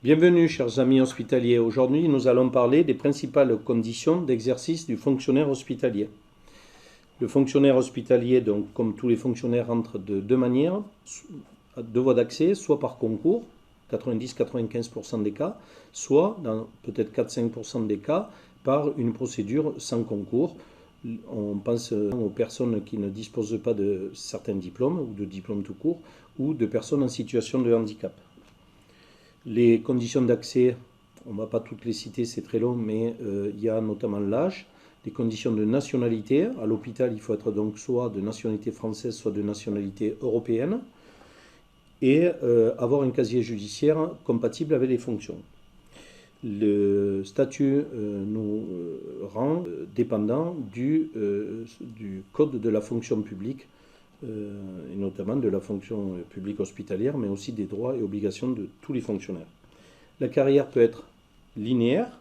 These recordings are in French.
Bienvenue chers amis hospitaliers, aujourd'hui nous allons parler des principales conditions d'exercice du fonctionnaire hospitalier. Le fonctionnaire hospitalier, donc comme tous les fonctionnaires, entre de deux manières, deux voies d'accès, soit par concours, 90-95% des cas, soit dans peut-être 4-5% des cas, par une procédure sans concours. On pense aux personnes qui ne disposent pas de certains diplômes, ou de diplômes tout court, ou de personnes en situation de handicap. Les conditions d'accès, on ne va pas toutes les citer, c'est très long, mais il y a notamment l'âge, les conditions de nationalité. À l'hôpital, il faut être donc soit de nationalité française, soit de nationalité européenne, et avoir un casier judiciaire compatible avec les fonctions. Le statut nous rend dépendant du code de la fonction publique, et notamment de la fonction publique hospitalière, mais aussi des droits et obligations de tous les fonctionnaires. La carrière peut être linéaire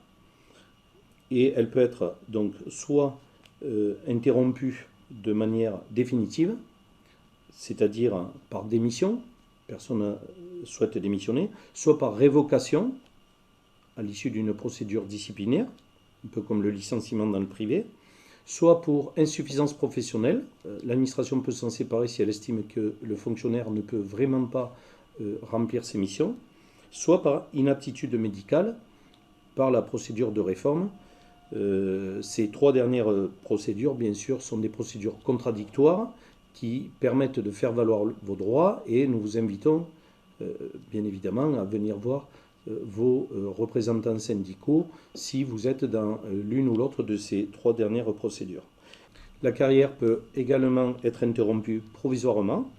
et elle peut être donc soit interrompue de manière définitive, c'est-à-dire par démission, personne souhaite démissionner, soit par révocation à l'issue d'une procédure disciplinaire, un peu comme le licenciement dans le privé, soit pour insuffisance professionnelle. L'administration peut s'en séparer si elle estime que le fonctionnaire ne peut vraiment pas remplir ses missions, soit par inaptitude médicale, par la procédure de réforme. Ces trois dernières procédures, bien sûr, sont des procédures contradictoires qui permettent de faire valoir vos droits, et nous vous invitons, bien évidemment, à venir voir vos représentants syndicaux si vous êtes dans l'une ou l'autre de ces trois dernières procédures. La carrière peut également être interrompue provisoirement.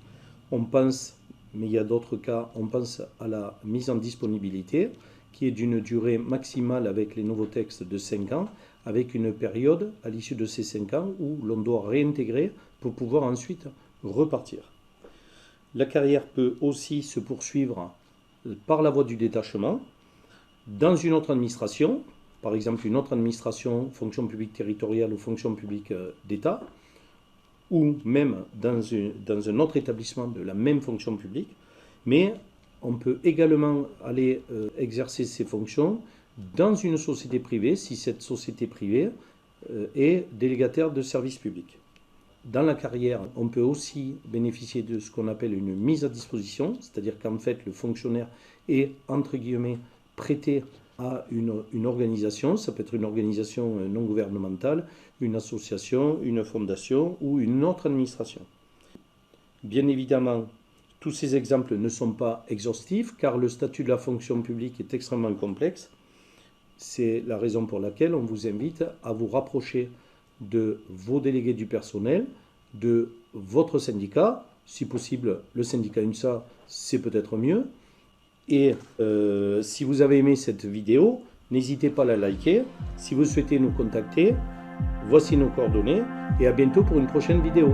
On pense, mais il y a d'autres cas, on pense à la mise en disponibilité qui est d'une durée maximale avec les nouveaux textes de 5 ans, avec une période à l'issue de ces 5 ans où l'on doit réintégrer pour pouvoir ensuite repartir. La carrière peut aussi se poursuivre par la voie du détachement, dans une autre administration, par exemple une autre administration, fonction publique territoriale ou fonction publique d'État, ou même dans un autre établissement de la même fonction publique, mais on peut également aller exercer ces fonctions dans une société privée, si cette société privée est délégataire de services publics. Dans la carrière, on peut aussi bénéficier de ce qu'on appelle une mise à disposition, c'est-à-dire qu'en fait, le fonctionnaire est, entre guillemets, prêté à une organisation. Ça peut être une organisation non gouvernementale, une association, une fondation ou une autre administration. Bien évidemment, tous ces exemples ne sont pas exhaustifs, car le statut de la fonction publique est extrêmement complexe. C'est la raison pour laquelle on vous invite à vous rapprocher de vos délégués du personnel, de votre syndicat, si possible le syndicat UNSA, c'est peut-être mieux. Et si vous avez aimé cette vidéo, n'hésitez pas à la liker. Si vous souhaitez nous contacter, voici nos coordonnées et à bientôt pour une prochaine vidéo.